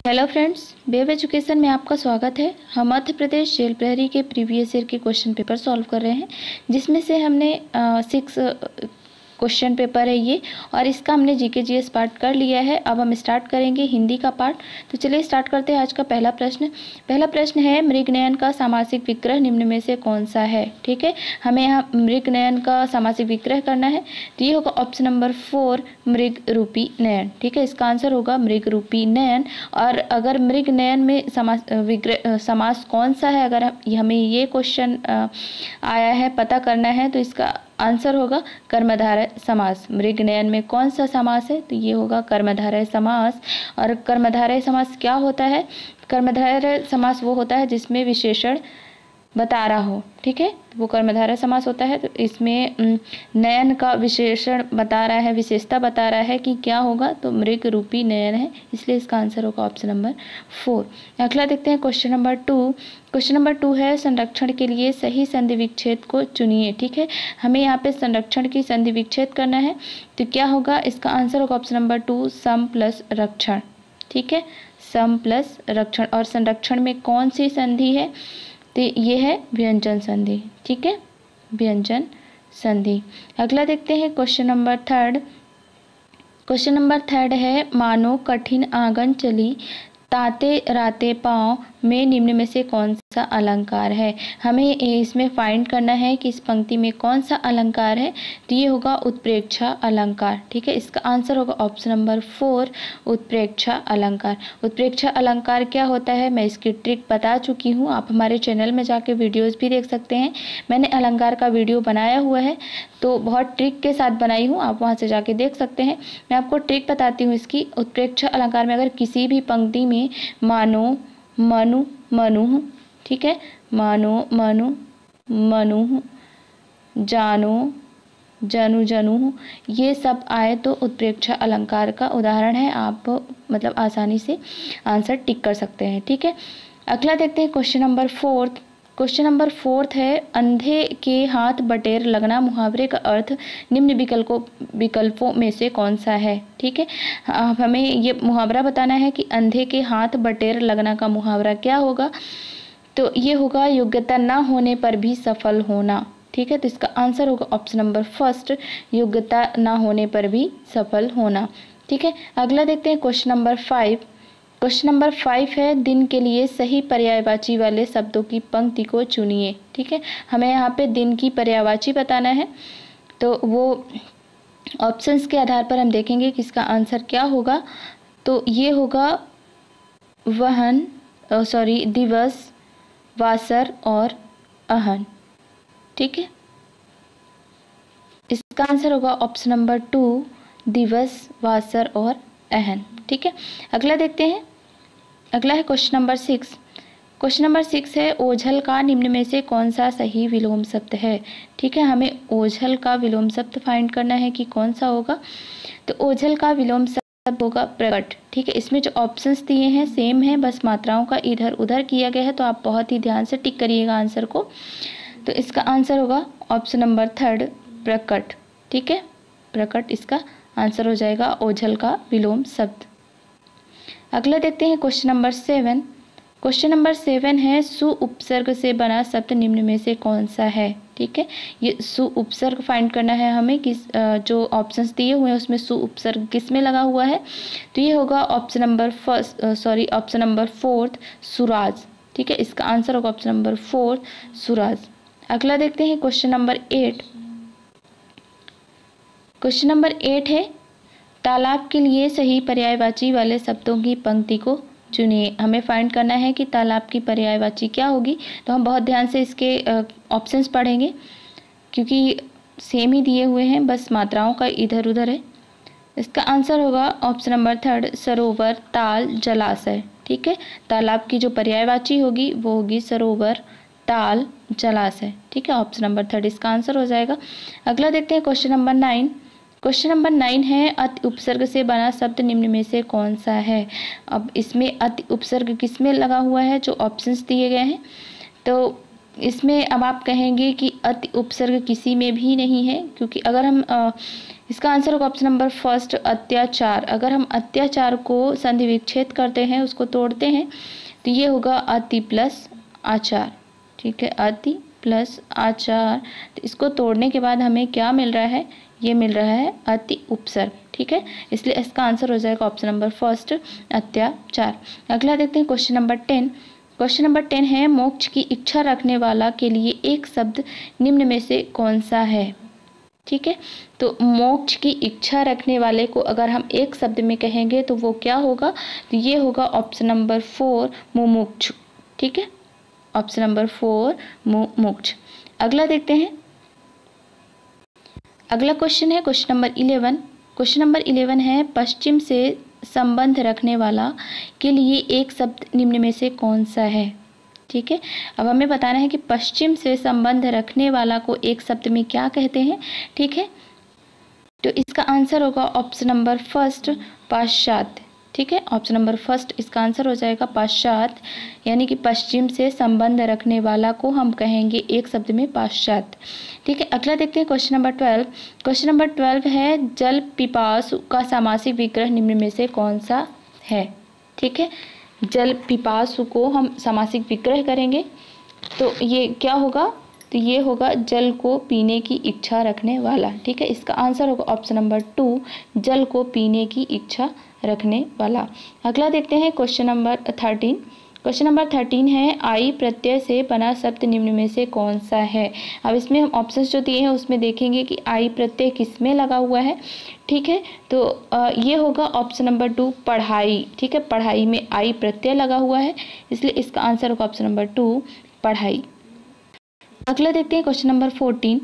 Hello friends, web education में आपका स्वागत है। हम मध्य प्रदेश जेल प्रहरी के प्रीवियस ईयर के क्वेश्चन पेपर सॉल्व कर रहे हैं, जिसमें से हमने 6 क्वेश्चन पेपर है ये, और इसका हमने जीके जीएस पार्ट कर लिया है। अब हम स्टार्ट करेंगे हिंदी का पार्ट। तो चलिए स्टार्ट करते हैं आज का पहला प्रश्न। पहला प्रश्न है, मृगनयन का सामासिक विग्रह निम्न में से कौन सा है। ठीक है, हमें यहाँ मृगनयन का सामासिक विग्रह करना है। तो ये होगा ऑप्शन नंबर 4, मृग रूपी नयन। ठीक है, इसका आंसर होगा मृग रूपी नयन। और अगर मृगनयन में समास कौन सा है, अगर हमें ये क्वेश्चन आया है, पता करना है, तो इसका आंसर होगा कर्मधारय समास। मृगनयन में कौन सा समास है, तो ये होगा कर्मधारय समास। और कर्मधारय समास क्या होता है? कर्मधारय समास वो होता है जिसमें विशेषण बता रहा हो। ठीक है, वो कर्मधारय समास होता है। तो इसमें नयन का विशेषण बता रहा है, विशेषता बता रहा है कि क्या होगा, तो मृग रूपी नयन है, इसलिए इसका आंसर होगा ऑप्शन नंबर 4। अगला देखते हैं क्वेश्चन नंबर 2। क्वेश्चन नंबर 2 है, संरक्षण के लिए सही संधि विच्छेद को चुनिए। ठीक है, हमें यहाँ पे संरक्षण की संधि विच्छेद करना है। तो क्या होगा, इसका आंसर होगा ऑप्शन नंबर 2, सम प्लस रक्षण। ठीक है, सम प्लस रक्षण। और संरक्षण में कौन सी संधि है, तो ये है व्यंजन संधि। ठीक है, व्यंजन संधि। अगला देखते हैं क्वेश्चन नंबर 3। क्वेश्चन नंबर 3 है, मानो कठिन आंगन चली ताते राते पाँव में निम्न में से कौन सा अलंकार है। हमें इसमें फाइंड करना है कि इस पंक्ति में कौन सा अलंकार है। तो ये होगा उत्प्रेक्षा अलंकार। ठीक है, इसका आंसर होगा ऑप्शन नंबर 4, उत्प्रेक्षा अलंकार। उत्प्रेक्षा अलंकार क्या होता है, मैं इसकी ट्रिक बता चुकी हूँ। आप हमारे चैनल में जाके वीडियोज़ भी देख सकते हैं। मैंने अलंकार का वीडियो बनाया हुआ है, तो बहुत ट्रिक के साथ बनाई हूँ, आप वहाँ से जाके देख सकते हैं। मैं आपको ट्रिक बताती हूँ इसकी। उत्प्रेक्षा अलंकार में अगर किसी भी पंक्ति में मानो, मनु, मनुः, ठीक है, मानो, मनु, मनुः, जानो, जनु, जनुः, ये सब आए तो उत्प्रेक्षा अलंकार का उदाहरण है। आप मतलब आसानी से आंसर टिक कर सकते हैं। ठीक है, अगला देखते हैं क्वेश्चन नंबर 4। क्वेश्चन नंबर 4 है, अंधे के हाथ बटेर लगना मुहावरे का अर्थ निम्न विकल्पों में से कौन सा है। ठीक है, हमें ये मुहावरा बताना है कि अंधे के हाथ बटेर लगना का मुहावरा क्या होगा। तो ये होगा योग्यता ना होने पर भी सफल होना। ठीक है, तो इसका आंसर होगा ऑप्शन नंबर 1, योग्यता ना होने पर भी सफल होना। ठीक है, अगला देखते हैं क्वेश्चन नंबर 5। क्वेश्चन नंबर 5 है, दिन के लिए सही पर्यायवाची वाले शब्दों की पंक्ति को चुनिए। ठीक है, हमें यहाँ पे दिन की पर्यायवाची बताना है। तो वो ऑप्शंस के आधार पर हम देखेंगे कि इसका आंसर क्या होगा। तो ये होगा दिवस, वासर और अहन। ठीक है, इसका आंसर होगा ऑप्शन नंबर 2, दिवस, वासर और अहन। ठीक है, अगला देखते हैं। अगला है क्वेश्चन नंबर 6। क्वेश्चन नंबर 6 है, ओझल का निम्न में से कौन सा सही विलोम शब्द है। ठीक है, हमें ओझल का विलोम शब्द फाइंड करना है कि कौन सा होगा। तो ओझल का विलोम शब्द होगा प्रकट। ठीक है, इसमें जो ऑप्शंस दिए हैं सेम है, बस मात्राओं का इधर उधर किया गया है। तो आप बहुत ही ध्यान से टिक करिएगा आंसर को। तो इसका आंसर होगा ऑप्शन नंबर 3, प्रकट। ठीक है, प्रकट इसका आंसर हो जाएगा, ओझल का विलोम शब्द। अगला देखते हैं क्वेश्चन नंबर 7। क्वेश्चन नंबर 7 है, सु उपसर्ग से बना शब्द निम्न में से कौन सा है। ठीक है, ये सु उपसर्ग फाइंड करना है हमें कि जो ऑप्शंस दिए हुए हैं उसमें सु उपसर्ग किस में लगा हुआ है। तो ये होगा ऑप्शन नंबर 4, सुराज। ठीक है, इसका आंसर होगा ऑप्शन नंबर 4, सुराज। अगला देखते हैं क्वेश्चन नंबर 8। क्वेश्चन नंबर 8 है, तालाब के लिए सही पर्यायवाची वाले शब्दों की पंक्ति को चुनिए। हमें फाइंड करना है कि तालाब की पर्यायवाची क्या होगी। तो हम बहुत ध्यान से इसके ऑप्शंस पढ़ेंगे, क्योंकि सेम ही दिए हुए हैं, बस मात्राओं का इधर उधर है। इसका आंसर होगा ऑप्शन नंबर 3, सरोवर, ताल, जलाशय। ठीक है, तालाब की जो पर्यायवाची होगी वो होगी सरोवर, ताल, जलाशय। ठीक है, ऑप्शन नंबर 3 इसका आंसर हो जाएगा। अगला देखते हैं क्वेश्चन नंबर 9। क्वेश्चन नंबर 9 है, अति उपसर्ग से बना शब्द निम्न में से कौन सा है। अब इसमें अति उपसर्ग किस में लगा हुआ है, जो ऑप्शंस दिए गए हैं। तो इसमें अब आप कहेंगे कि अति उपसर्ग किसी में भी नहीं है, क्योंकि अगर हम इसका आंसर होगा ऑप्शन नंबर फर्स्ट अत्याचार। अगर हम अत्याचार को संधि विच्छेद करते हैं, उसको तोड़ते हैं, तो ये होगा अति प्लस आचार। ठीक है, अति प्लस आचार। तो इसको तोड़ने के बाद हमें क्या मिल रहा है, ये मिल रहा है अति उपसर्ग। ठीक है, इसलिए इसका आंसर हो जाएगा ऑप्शन नंबर फर्स्ट अत्याचार। अगला देखते हैं क्वेश्चन नंबर 10। क्वेश्चन नंबर 10 है मोक्ष की इच्छा रखने वाला के लिए एक शब्द निम्न में से कौन सा है। ठीक है, तो मोक्ष की इच्छा रखने वाले को अगर हम एक शब्द में कहेंगे तो वो क्या होगा, तो ये होगा ऑप्शन नंबर 4 मुमुक्षु। ठीक है, ऑप्शन नंबर 4 मुमुक्षु। अगला देखते हैं, अगला क्वेश्चन है क्वेश्चन नंबर 11। क्वेश्चन नंबर 11 है पश्चिम से संबंध रखने वाला के लिए एक शब्द निम्न में से कौन सा है। ठीक है, अब हमें बताना है कि पश्चिम से संबंध रखने वाला को एक शब्द में क्या कहते हैं। ठीक है, तो इसका आंसर होगा ऑप्शन नंबर फर्स्ट पाश्चात्य। ठीक है, ऑप्शन नंबर फर्स्ट इसका आंसर हो जाएगा पाश्चात्य, यानी कि पश्चिम से संबंध रखने वाला को हम कहेंगे एक शब्द में पाश्चात्य। ठीक है, अगला देखते हैं क्वेश्चन नंबर 12। क्वेश्चन नंबर 12 है जल पिपासु का समासिक विग्रह निम्न में से कौन सा है। ठीक है, जल पिपासु को हम समासिक विग्रह करेंगे तो ये क्या होगा, तो ये होगा जल को पीने की इच्छा रखने वाला। ठीक है, इसका आंसर होगा ऑप्शन नंबर 2 जल को पीने की इच्छा रखने वाला। अगला देखते हैं क्वेश्चन नंबर 13। क्वेश्चन नंबर 13 है आई प्रत्यय से बना शब्द निम्न में से कौन सा है। अब इसमें हम ऑप्शंस जो दिए हैं उसमें देखेंगे कि आई प्रत्यय किस में लगा हुआ है। ठीक है, तो ये होगा ऑप्शन नंबर 2 पढ़ाई। ठीक है, पढ़ाई में आई प्रत्यय लगा हुआ है, इसलिए इसका आंसर होगा ऑप्शन नंबर 2 पढ़ाई। अगला देखते हैं क्वेश्चन नंबर 14।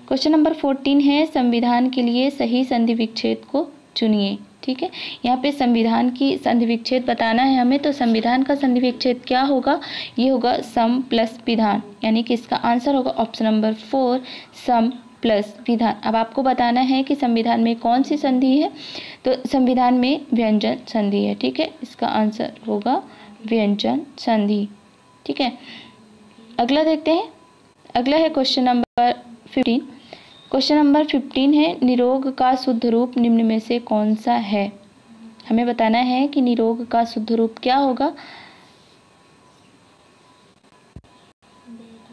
क्वेश्चन नंबर 14 है संविधान के लिए सही संधि विच्छेद को चुनिए। ठीक है, यहाँ पे संविधान की संधि विच्छेद बताना है हमें, तो संविधान का संधि विच्छेद क्या होगा, ये होगा सम प्लस विधान, यानी कि इसका आंसर होगा ऑप्शन नंबर 4 सम प्लस विधान। अब आपको बताना है कि संविधान में कौन सी संधि है, तो संविधान में व्यंजन संधि है। ठीक है, इसका आंसर होगा व्यंजन संधि। ठीक है, अगला देखते हैं, अगला है क्वेश्चन नंबर 15। क्वेश्चन नंबर 15 है निरोग का शुद्ध रूप निम्न में से कौन सा है। हमें बताना है कि निरोग का शुद्ध रूप क्या होगा,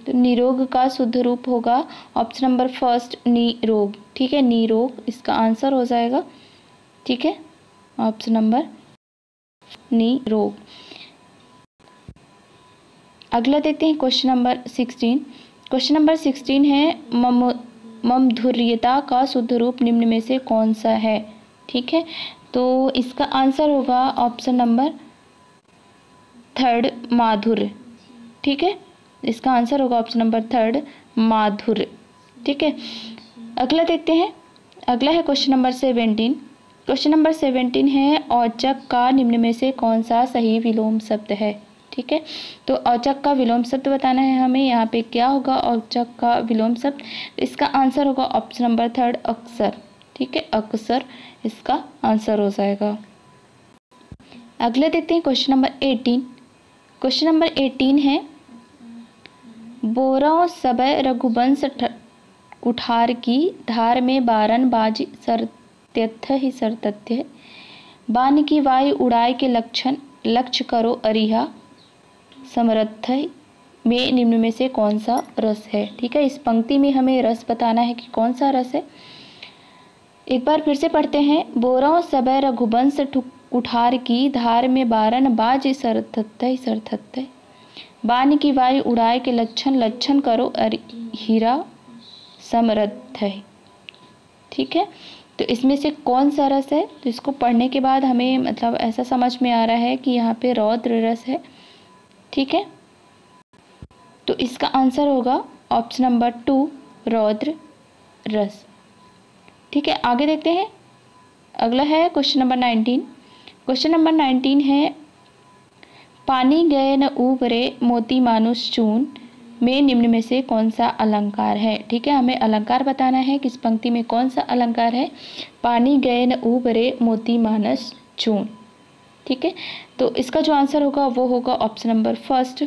तो निरोग का शुद्ध रूप होगा ऑप्शन नंबर फर्स्ट निरोग। ठीक है, निरोग इसका आंसर हो जाएगा। ठीक है, ऑप्शन नंबर निरोग। अगला देखते हैं क्वेश्चन नंबर 16। क्वेश्चन नंबर 16 है ममधुर्यता का शुद्ध रूप निम्न में से कौन सा है। ठीक है, तो इसका आंसर होगा ऑप्शन नंबर 3 माधुर्य। ठीक है, इसका आंसर होगा ऑप्शन नंबर 3 माधुर्य। ठीक है, अगला देखते हैं, अगला है क्वेश्चन नंबर 17। क्वेश्चन नंबर 17 है औचक का निम्न में से कौन सा सही विलोम शब्द है। ठीक है, तो औचक का विलोम शब्द बताना है हमें। यहाँ पे क्या होगा औचक का विलोम शब्द, इसका आंसर होगा ऑप्शन नंबर 3 अक्सर। ठीक है, अक्सर इसका आंसर हो जाएगा। अगले देखते हैं क्वेश्चन नंबर 18। क्वेश्चन नंबर 18 है बोरों सबय रघुवंश कुठार की धार में बारन बाज सरत्यथ ही सरतथ्य बान की वायु उड़ाए के लक्षण लक्ष्य करो अरिहा समर्थ में निम्न में से कौन सा रस है। ठीक है, इस पंक्ति में हमें रस बताना है कि कौन सा रस है। एक बार फिर से पढ़ते हैं बोरों सबय रघुवंश कुठार की धार में बारन बाज सरथत्य सरथत्य बान की वायु उड़ाए के लक्षण लक्षण करो हीरा समर्थ है। ठीक है, तो इसमें से कौन सा रस है, तो इसको पढ़ने के बाद हमें मतलब ऐसा समझ में आ रहा है कि यहाँ पे रौद्र रस है। ठीक है, तो इसका आंसर होगा ऑप्शन नंबर 2 रौद्र रस। ठीक है, आगे देखते हैं, अगला है क्वेश्चन नंबर 19। क्वेश्चन नंबर 19 है पानी गए न उबरे मोती मानुष चून में निम्न में से कौन सा अलंकार है। ठीक है, हमें अलंकार बताना है कि इस पंक्ति में कौन सा अलंकार है, पानी गए न उबरे मोती मानस चून। ठीक है, तो इसका जो आंसर होगा वो होगा ऑप्शन नंबर फर्स्ट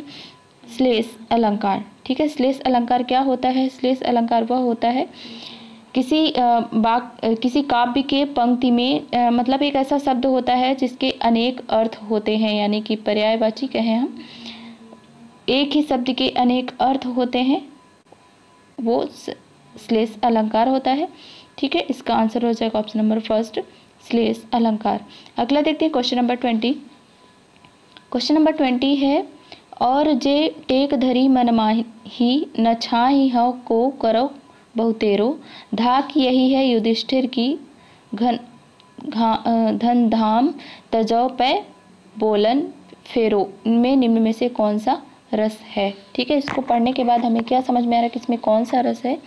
श्लेष अलंकार। ठीक है, श्लेष अलंकार क्या होता है, श्लेष अलंकार वह होता है किसी काव्य के पंक्ति में मतलब एक ऐसा शब्द होता है जिसके अनेक अर्थ होते हैं, यानी कि पर्यायवाची कहें हम, एक ही शब्द के अनेक अर्थ होते हैं, वो श्लेष अलंकार होता है। ठीक है, इसका आंसर हो जाएगा ऑप्शन नंबर फर्स्ट, श्लेष अलंकार। अगला देखते हैं क्वेश्चन नंबर 20। क्वेश्चन नंबर 20 है, और जे टेक धरी मन माही न छाही हव को करो बहुतेरो, धाक यही है युधिष्ठिर की धन धाम तजौ पे बोलन फेरो में निम्न में से कौन सा रस है। ठीक है, इसको पढ़ने के बाद हमें क्या समझ में आ रहा है कि इसमें कौन सा रस है।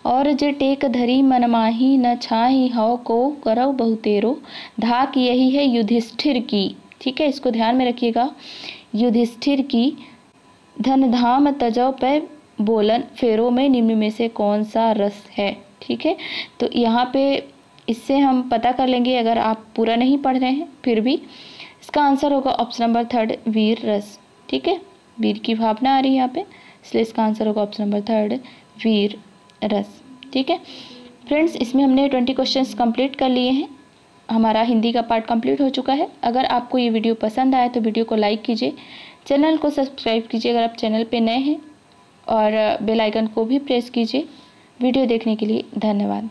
और जे टेक धरी मन माही न छाही हव को करौ बहुतेरो, धाक यही है युधिष्ठिर की। ठीक है, इसको ध्यान में रखिएगा, युधिष्ठिर की धन धाम तजौ पे बोलन फेरो में निम्न में से कौन सा रस है। ठीक है, तो यहाँ पे इससे हम पता कर लेंगे, अगर आप पूरा नहीं पढ़ रहे हैं फिर भी। इसका आंसर होगा ऑप्शन नंबर थर्ड, वीर रस। ठीक है, वीर की भावना आ रही है यहाँ पे, इसलिए इसका आंसर होगा ऑप्शन नंबर थर्ड, वीर रस। ठीक है फ्रेंड्स, इसमें हमने 20 क्वेश्चंस कंप्लीट कर लिए हैं। हमारा हिंदी का पार्ट कंप्लीट हो चुका है। अगर आपको ये वीडियो पसंद आए तो वीडियो को लाइक कीजिए, चैनल को सब्सक्राइब कीजिए अगर आप चैनल पे नए हैं, और बेल आइकन को भी प्रेस कीजिए। वीडियो देखने के लिए धन्यवाद।